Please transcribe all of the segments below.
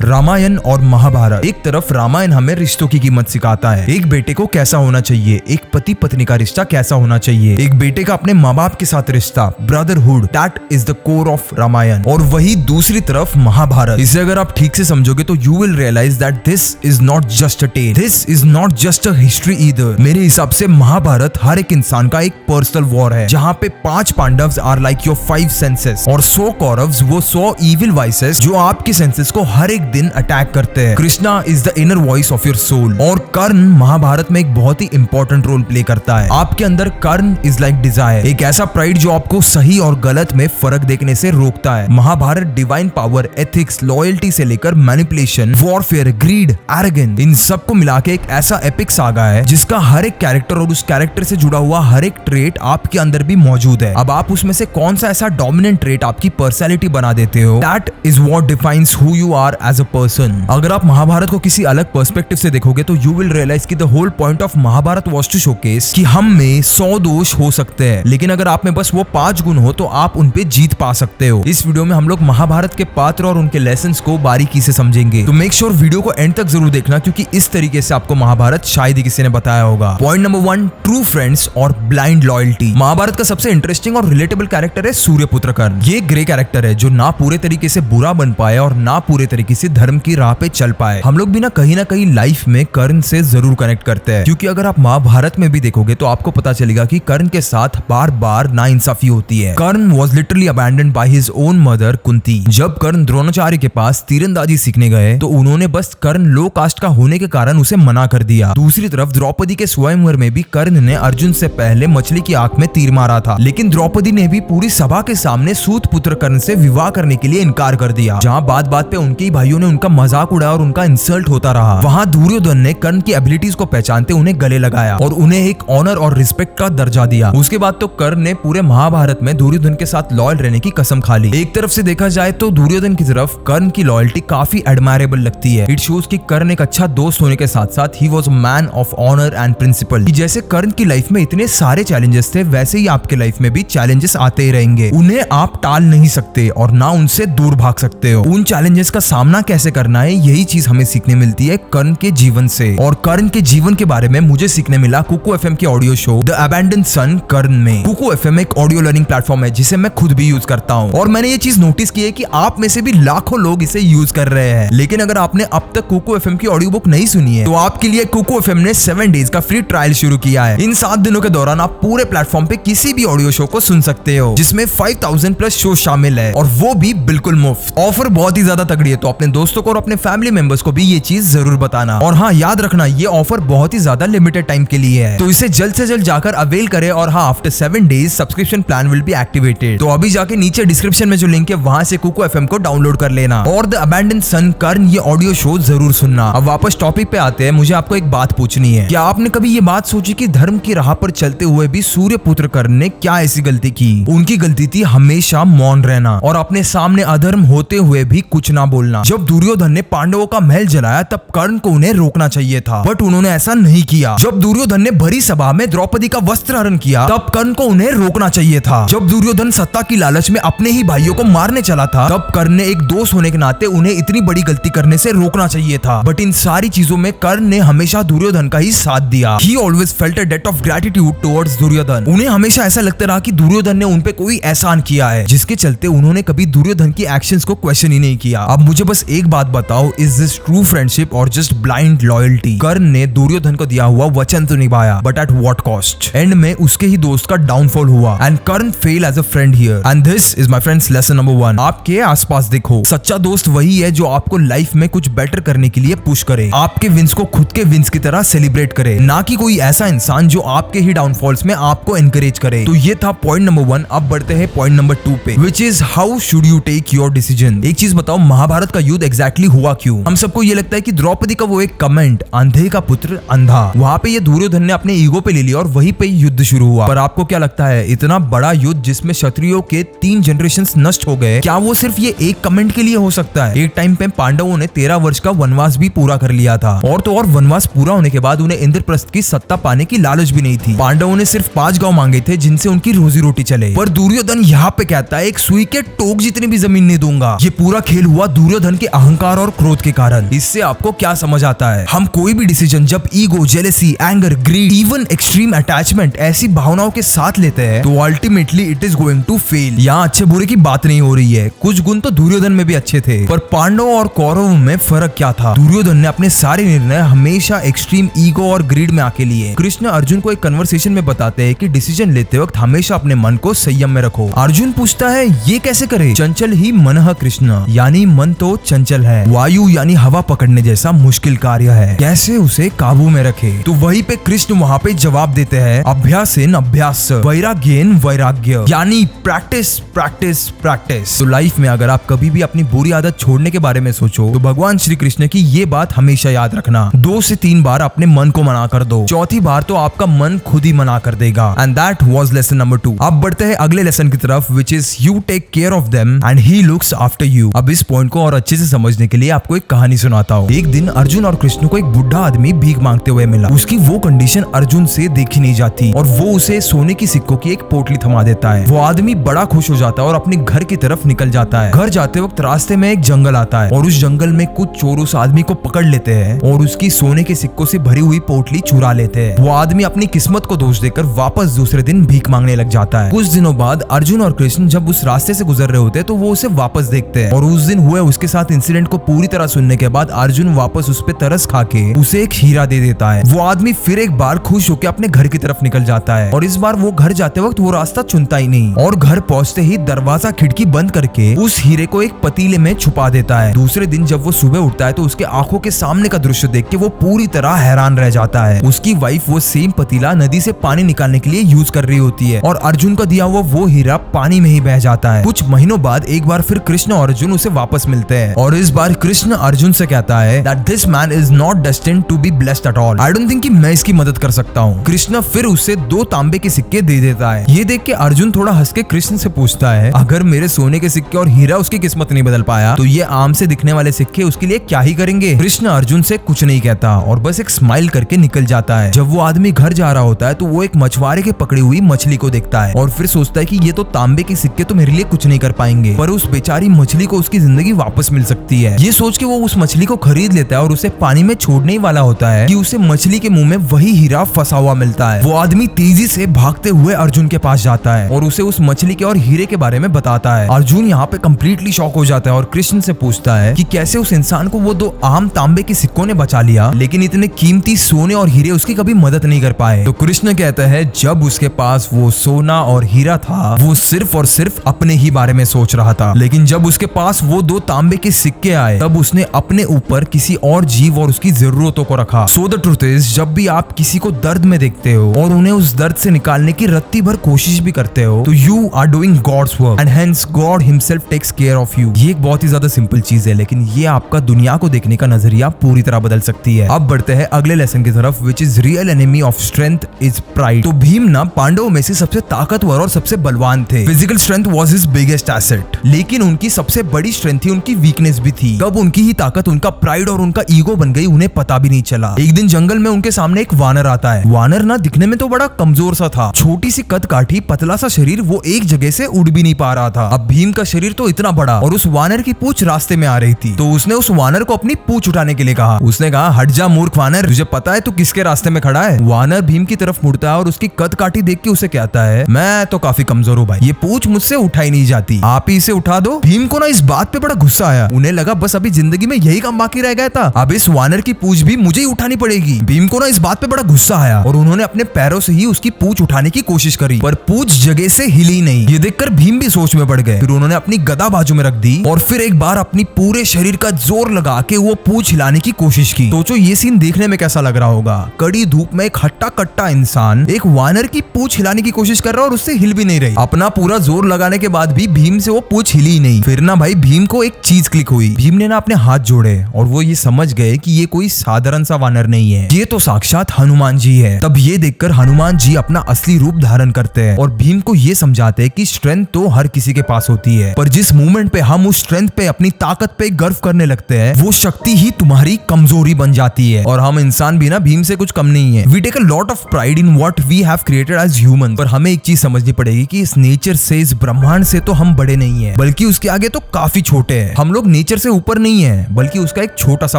रामायण और महाभारत। एक तरफ रामायण हमें रिश्तों की कीमत सिखाता है, एक बेटे को कैसा होना चाहिए, एक पति पत्नी का रिश्ता कैसा होना चाहिए, एक बेटे का अपने माँ बाप के साथ रिश्ता, brotherhood, that is the core of Ramayana. और वही दूसरी तरफ महाभारत। इसे अगर आप ठीक से समझोगे तो you will realise that this is not just a tale, this is not just a history either. मेरे हिसाब से महाभारत हर एक इंसान का एक पर्सनल वॉर है, जहाँ पे 5 Pandavs are like your 5 senses और 100 कौरव्स वो 100 इविल वाइसेस जो आपके सेंसेस को हर एक दिन अटैक करते हैं। Krishna is the inner voice of your soul और कर्ण महाभारत में एक बहुत ही इंपॉर्टेंट रोल प्ले करता है। आपके अंदर कर्ण इज लाइक डिजायर, एक ऐसा प्राइड जो आपको सही और गलत में फर्क देखने से रोकता है। Mahabharata divine power, ethics, loyalty से लेकर मैनिपुलेशन, वॉरफेयर, ग्रीड, एरोगेंस, इन सबको मिला के एक ऐसा एपिक सागा है जिसका हर एक कैरेक्टर और उस कैरेक्टर से जुड़ा हुआ हर एक ट्रेट आपके अंदर भी मौजूद है। अब आप उसमें से कौन सा ऐसा डोमिनेंट ट्रेट आपकी पर्सनैलिटी बना देते हो, that is what defines who you are as a person. अगर आप महाभारत को किसी अलग पर्सपेक्टिव से देखोगे तो यू विल रियलाइज कि the whole point of Mahabharata was to showcase कि हम में 100 दोष हो सकते हैं, लेकिन अगर आप में बस वो 5 गुण हो तो आप उन पे जीत पा सकते हो। इस वीडियो में हम लोग महाभारत के पात्र और उनके लेसन्स को बारीकी से समझेंगे, तो मेक श्योर वीडियो को एंड तक जरूर देखना, क्योंकि इस तरीके से आपको महाभारत शायद ही किसी ने बताया होगा। पॉइंट नंबर 1, ट्रू फ्रेंड्स और ब्लाइंड लॉयल्टी। महाभारत का सबसे इंटरेस्टिंग और रिलेटेबल कैरेक्टर है सूर्यपुत्र कर्ण। ये ग्रे कैरेक्टर है जो ना पूरे तरीके से बुरा बन पाया और ना पूरे तरीके से धर्म की राह पे चल पाए। हम लोग भी ना कहीं लाइफ में कर्ण से जरूर कनेक्ट करते हैं, क्योंकि अगर आप महाभारत में भी देखोगे तो आपको पता चलेगा कि कर्ण के साथ बार बार नाइंसाफी होती है। Karna was literally abandoned by his own mother Kunti. जब कर्ण द्रोणाचार्य के पास तीरंदाजी सीखने गए तो उन्होंने बस कर्ण लो कास्ट का होने के कारण उसे मना कर दिया। दूसरी तरफ द्रौपदी के स्वयंवर में भी कर्ण ने अर्जुन से पहले मछली की आंख में तीर मारा था, लेकिन द्रौपदी ने भी पूरी सभा के सामने सूत पुत्र कर्ण से विवाह करने के लिए इनकार कर दिया। जहाँ बात बात पे उनके ही भाइयों ने उनका मजाक उड़ाया और उनका इंसल्ट होता रहा, वहाँ दुर्योधन ने कर्ण की एबिलिटीज को पहचानते उन्हें गले लगाया और उन्हें एक ऑनर और रिस्पेक्ट का दर्जा दिया। उसके बाद तो कर्ण ने पूरे महाभारत में दुर्योधन के साथ लॉयल रहने की कसम खा ली। एक तरफ से देखा जाए तो दुर्योधन की तरफ कर्ण की लॉयल्टी काफी एडमायरेबल लगती है। इट शोज कि कर्ण एक अच्छा दोस्त होने के साथ साथ ही was a man of honour and principle. जैसे कर्ण की लाइफ में इतने सारे चैलेंजेस थे, वैसे ही आपके लाइफ में भी चैलेंजेस आते ही रहेंगे। उन्हें आप टाल नहीं सकते और ना उनसे दूर भाग सकते हो। उन चैलेंजेस का सामना कैसे करना है, यही चीज हमें सीखने मिलती है कर्ण के जीवन से। और कर्ण के जीवन के बारे में मुझे सीखने मिला कुकू एफएम के ऑडियो शो द अबैंडन्ड सन कर्ण में। कुकू एफएम एक ऑडियो लर्निंग प्लेटफॉर्म है जिसे मैं खुद भी यूज करता हूँ, और मैंने ये चीज नोटिस की है कि आप में से भी लाखों लोग इसे यूज कर रहे हैं। लेकिन अगर आपने अब तक कुकू एफएम की ऑडियो बुक नहीं सुनी है तो आपके लिए कुकू एफएम ने 7 डेज का फ्री ट्रायल शुरू किया है। इन 7 दिनों के दौरान आप पूरे प्लेटफॉर्म पे किसी भी ऑडियो शो को सुन सकते हो, जिसमें 5000 प्लस शो शामिल है, और वो भी बिल्कुल मुफ्त। ऑफर बहुत ही ज्यादा तगड़ी है, तो अपने दोस्तों को और अपने फैमिली मेंबर्स को भी ये चीज जरूर बताना। और हाँ, याद रखना ये ऑफर बहुत ही ज्यादा लिमिटेड टाइम के लिए है, तो इसे जल्द से जल्द जाकर अवेल करें। और हाँ, after 7 days subscription plan will be activated. तो अभी जाके नीचे डिस्क्रिप्शन में जो लिंक है वहां से कुकू एफएम को डाउनलोड कर लेना और द अबैंडन्ड सन कर्ण ये ऑडियो शो जरूर सुनना। अब वापस टॉपिक पे आते हैं। मुझे आपको एक बात पूछनी है, क्या आपने कभी ये बात सोची कि धर्म की राह पर चलते हुए भी सूर्यपुत्र कर्ण ने क्या ऐसी गलती की? उनकी गलती थी हमेशा मौन रहना और अपने सामने अधर्म होते हुए भी कुछ ना बोलना। जब दुर्योधन ने पांडवों का महल जलाया तब कर्ण को उन्हें रोकना चाहिए था, बट उन्होंने ऐसा नहीं किया। जब दुर्योधन ने भरी सभा में द्रौपदी का वस्त्र हरण किया तब कर्ण को उन्हें रोकना चाहिए था। जब दुर्योधन सत्ता की लालच में अपने ही भाइयों को मारने चला था तब कर्ण ने एक दोस्त होने के नाते उन्हें इतनी बड़ी गलती करने से रोकना चाहिए था। बट इन सारी चीजों में कर्ण ने हमेशा दुर्योधन का ही साथ दिया। He always felt a debt of gratitude towards Duryodhan. उन्हें हमेशा ऐसा लगता रहा कि दुर्योधन ने उन पे कोई एहसान किया है, जिसके चलते उन्होंने कभी दुर्योधन की एक्शंस को क्वेश्चन ही नहीं किया। अब मुझे बस एक बात बताओ, इज दिस ट्रू फ्रेंडशिप और जस्ट ब्लाइंड लॉयल्टी? कर्ण ने दुर्योधन को दिया हुआ वचन तो निभाया, but at what cost? End में उसके ही दोस्त का डाउनफॉल हुआ and Karna fail as a friend here. And this is my friends lesson number 1। आपके आसपास देखो, सच्चा दोस्त वही है जो आपको लाइफ में कुछ बेटर करने के लिए पुश करे, आपके विंस को खुद के विंस की तरह सेलिब्रेट करे, ना कि कोई ऐसा इंसान जो आपके ही डाउनफॉल्स में आपको एनकरेज करे। तो ये था पॉइंट नंबर 1। अब बढ़ते हैं पॉइंट नंबर 2 पे, which is how should you take your decision. एक चीज बताओ, महाभारत का युद्ध एग्जैक्टली हुआ क्यों? हम सबको ये लगता है कि द्रौपदी का वो एक कमेंट, अंधे का पुत्र अंधा, वहाँ पे ये दुर्योधन ने अपने ईगो पे ले लिया और वहीं पे युद्ध शुरू हुआ। पर आपको क्या लगता है, इतना बड़ा युद्ध जिसमें क्षत्रियों के 3 जनरेशंस नष्ट हो गए, क्या वो सिर्फ ये एक कमेंट के लिए हो सकता है? एक टाइम पे पांडवों ने 13 वर्ष का वनवास भी पूरा कर लिया था, और तो और वनवास पूरा होने के बाद उन्हें इंद्रप्रस्थ की सत्ता पाने की लालच भी नहीं थी। पांडवों ने सिर्फ 5 गांव मांगे थे जिनसे उनकी रोजी रोटी चले, पर दुर्योधन यहाँ पे कहता है एक सुई के टोक जितनी भी जमीन नहीं दूंगा। ये पूरा खेल हुआ दुर्योधन के अहंकार और क्रोध के कारण। इससे आपको क्या समझ आता है? हम कोई भी डिसीजन जब ego, jealousy, anger, greed, even extreme attachment ऐसी भावनाओं के साथ लेते हैं तो ultimately it is going to fail. यहाँ अच्छे बुरे की बात नहीं हो रही है, कुछ गुण तो दुर्योधन में भी अच्छे थे, पर पांडवों और कौरवों में फर्क क्या था? दुर्योधन ने अपने सारे निर्णय हमेशा एक्सट्रीम ईगो और ग्रीड में आके लिए। कृष्ण अर्जुन को एक कन्वर्सेशन में बताते हैं कि डिसीजन लेते वक्त हमेशा अपने मन को संयम में रखो। अर्जुन पूछता है ये कैसे करे? चंचल ही मनः कृष्ण, यानी मन तो चंचल है, वायु यानी हवा पकड़ने जैसा मुश्किल कार्य है, कैसे उसे काबू में रखे? तो वहीं पे कृष्ण वहाँ पे जवाब देते हैं अभ्यासेन अभ्यास, वैराग्येन वैराग्य, यानी प्रैक्टिस प्रैक्टिस प्रैक्टिस। तो लाइफ में अगर आप कभी भी अपनी बुरी आदत छोड़ने के बारे में सोचो तो भगवान श्री कृष्ण की ये बात हमेशा याद रखना, 2 से 3 बार अपने मन को मना कर दो, चौथी बार तो आपका मन खुद ही मना कर देगा। And that was lesson number 2। अब बढ़ते हैं अगले लेसन की तरफ, which is you take care of them and he looks after you. अब इस पॉइंट को और अच्छे से समझने के लिए आपको एक कहानी सुनाता हूँ। एक दिन अर्जुन और कृष्ण को एक बुढ़ा आदमी भीख मांगते हुए मिला। उसकी वो कंडीशन अर्जुन से देखी नहीं जाती और वो उसे सोने की सिक्कों की एक पोटली थमा देता है। वो आदमी बड़ा खुश हो जाता है और अपने घर की तरफ निकल जाता है। घर जाते वक्त रास्ते में एक जंगल आता है और उस जंगल में कुछ चोर उस आदमी को पकड़ लेते हैं और उसकी सोने के सिक्कों से भरी हुई पोटली चुरा लेते हैं। वो आदमी अपनी किस्मत को दोष देकर वापस दूसरे दिन भीख मांगने लग जाता है। कुछ दिनों बाद अर्जुन और कृष्ण जब उस रास्ते से गुजर रहे होते हैं तो वो उसे वापस देखते हैं और उस दिन हुए उसके साथ इंसिडेंट को पूरी तरह सुनने के बाद अर्जुन वापस उस पे तरस खा के उसे एक हीरा दे देता है। वो आदमी फिर एक बार खुश होकर अपने घर की तरफ निकल जाता है और इस बार वो घर जाते वक्त वो रास्ता चुनता ही नहीं और घर पहुंचते ही दरवाजा खिड़की बंद करके उस हीरे को एक पतीले में छुपा देता है। दूसरे दिन जब वो सुबह उठता है तो उसके आंखों के सामने का दृश्य देख के वो पूरी तरह हैरान रह जाता है। उसकी वाइफ वो सेम पतीला नदी से पानी निकालने के लिए यूज कर रही होती है और अर्जुन का दिया हुआ वो हीरा पानी में ही बह जाता है। कुछ महीनों बाद एक बार फिर कृष्ण और अर्जुन उसे वापस मिलते हैं और इस बार कृष्ण अर्जुन से कहता है that this man is not destined to be blessed at all. I don't think कि मैं इसकी मदद कर सकता हूँ। कृष्ण फिर उसे 2 तांबे के सिक्के दे देता है। ये देख के अर्जुन थोड़ा हंस के कृष्ण से पूछता है अगर मेरे सोने के सिक्के और हीरा उसकी किस्मत नहीं बदल पाया तो ये आम से दिखने वाले सिक्के उसके लिए क्या ही करेंगे? कृष्ण अर्जुन से कुछ नहीं कहता और बस एक स्माइल करके निकल जाता है। जब वो आदमी घर जा रहा होता है तो वो एक मछुआरे के पकड़ी हुई मछली को देखता है और फिर सोचता है कि ये तो तांबे के सिक्के तो मेरे लिए कुछ नहीं कर पाएंगे, पर उस बेचारी मछली को उसकी जिंदगी वापस मिल सकती है। ये सोच के वो उस मछली को खरीद लेता है और उसे पानी में छोड़ने ही वाला होता है कि उसे मछली के मुंह में वही हीरा फंसा हुआ मिलता है। वो आदमी तेजी से भागते हुए अर्जुन के पास जाता है और उसे उस मछली के और हीरे के बारे में बताता है। अर्जुन यहाँ पे कम्प्लीटली शॉक हो जाता है और कृष्ण से पूछता है कि कैसे उस इंसान को वो 2 आम तांबे के सिक्कों ने बचा लिया लेकिन इतने कीमती सोने और हीरे उसकी कभी मदद नहीं कर पाए। तो कृष्ण कहता है जब उसके पास वो सोना और हीरा था वो सिर्फ और सिर्फ अपने ही बारे में सोच रहा था, लेकिन जब उसके पास वो 2 तांबे के सिक्के आए तब उसने अपने ऊपर किसी और जीव और उसकी जरूरतों को रखा। सो द ट्रुथ इज जब भी आप किसी को दर्द में देखते हो और उन्हें उस दर्द से निकालने की रत्ती भर कोशिश भी करते हो तो you are doing God's work and hence God himself takes care of you. ये एक बहुत ही ज्यादा सिंपल चीज है लेकिन ये आपका दुनिया को देखने का नजरिया पूरी तरह बदल सकती है। अब बढ़ते हैं अगले लेसन की तरफ, which is real enemy of strength is pride. तो भीम ना पांडवों में से सबसे ताकतवर और सबसे बलवान थे। Physical strength was his biggest asset, लेकिन उनकी सबसे बड़ी स्ट्रेंथ थी उनकी वीकनेस भी थी। कब उनकी ही ताकत उनका प्राइड और उनका ईगो बन गई उन्हें पता भी नहीं चला। एक दिन जंगल में उनके सामने एक वानर आता है। वानर ना दिखने में तो बड़ा कमजोर सा था, छोटी सी कद काठी पतला सा शरीर, वो एक जगह से उड़ भी नहीं पा रहा था। अब भीम का शरीर तो इतना बड़ा और उस वानर की पूंछ रास्ते में आ रही थी, तो उसने उस वानर को अपनी पूंछ उठाने के लिए कहा। उसने कहा हट जा मूर्ख वानर, तुझे पता है तू किसके रास्ते में खड़ा है? वानर भीम की तरफ मुड़ता है और उसकी कद काठी देख के उसे कहता है मैं तो काफी कमजोर हूँ भाई, ये पूंछ मुझसे उठाई नहीं जाती, आप ही इसे उठा दो। भीम को ना इस बात पे बड़ा गुस्सा आया, उन्हें लगा बस अभी जिंदगी में यही काम बाकी रह गया था, अब इस वानर की पूंछ भी मुझे ही उठानी पड़ेगी। भीम को ना इस बात पे बड़ा गुस्सा आया और उन्होंने अपने पैरों से ही उसकी पूंछ उठाने की कोशिश करी, पर पूंछ जगह से हिली नहीं। ये देखकर भीम भी सोच में पड़ गए। फिर उन्होंने अपनी गदा बाजू में रख दी और फिर एक बार अपनी पूरे शरीर का जोर लगा के वो पूंछ हिलाने की कोशिश की। सोचो ये सीन देखने में कैसा लग रहा होगा, कड़ी धूप में एक हट्टा कट्टा इंसान एक वानर की पूंछ हिलाने की कोशिश कर रहा है और उससे हिल भी नहीं रही। अपना पूरा जोर लगाने के बाद भी भीम से वो पूंछ हिली ही नहीं। फिर ना भाई भीम को एक चीज क्लिक हुई, भीम ने ना अपने हाथ जोड़े और वो ये समझ गए कि ये कोई साधारण सा वानर नहीं है, ये तो साक्षात हनुमान जी है। तब ये देखकर हनुमान जी अपना असली रूप धारण करते हैं और भीम को ये समझाते हैं कि स्ट्रेंथ तो हर किसी के पास होती है, पर जिस मोमेंट पे हम उस स्ट्रेंथ पे अपनी ताकत पे गर्व करने लगते हैं वो शक्ति ही तुम्हारी कमजोरी बन जाती है। और हम इंसान भी ना भीम से कुछ कम नहीं है। We take a lot of pride in what we have created as human, पर हमें एक चीज समझनी पड़ेगी कि इस नेचर से, इस ब्रह्मांड से तो हम बड़े नहीं है, बल्कि उसके आगे तो काफी छोटे हैं। हम लोग नेचर से ऊपर नहीं है, बल्कि उसका एक छोटा सा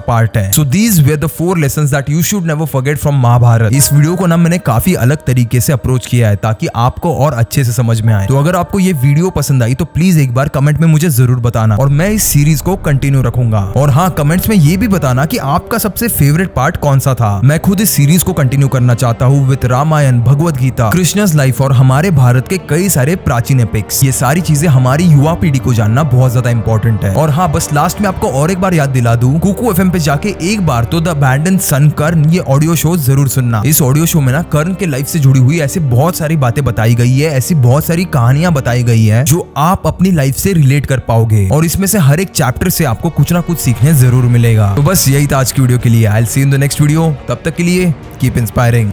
पार्ट है। So these were the 4 lessons that you should never forget from Mahabharata. इस वीडियो को ना मैंने काफी अलग तरीके से अप्रोच किया है ताकि आपको और अच्छे से समझ में आए। तो अगर आपको ये वीडियो पसंद आई तो प्लीज एक बार कमेंट में मुझे जरूर बताना और मैं इस सीरीज को कंटिन्यू रखूंगा। और हाँ, कमेंट्स में ये भी बताना कि आपका सबसे फेवरेट पार्ट कौन सा था। मैं खुद इस सीरीज को कंटिन्यू करना चाहता हूँ विद रामायण, भगवत गीता, कृष्णस लाइफ और हमारे भारत के कई सारे प्राचीन एपिक्स। ये सारी चीजें हमारी युवा पीढ़ी को जानना बहुत ज्यादा इंपॉर्टेंट है। और हाँ, बस लास्ट में आपको और एक बार याद दिला दूं, कुकू एफएम पे जाके एक बार तो द अबैंडन्ड सन कर्ण ये ऑडियो शो जरूर सुनना। इस ऑडियो शो में ना कर्ण के लाइफ से जुड़ी हुई ऐसी बहुत सारी बातें बताई गई है, ऐसी बहुत सारी कहानियां बताई गई है जो आप अपनी लाइफ से रिलेट कर पाओगे और इसमें से हर एक चैप्टर से आपको कुछ ना कुछ सीखने जरूर मिलेगा। तो बस यही था आज की वीडियो के लिए। I will see you in the next video. तब तक के लिए कीप इंस्पायरिंग।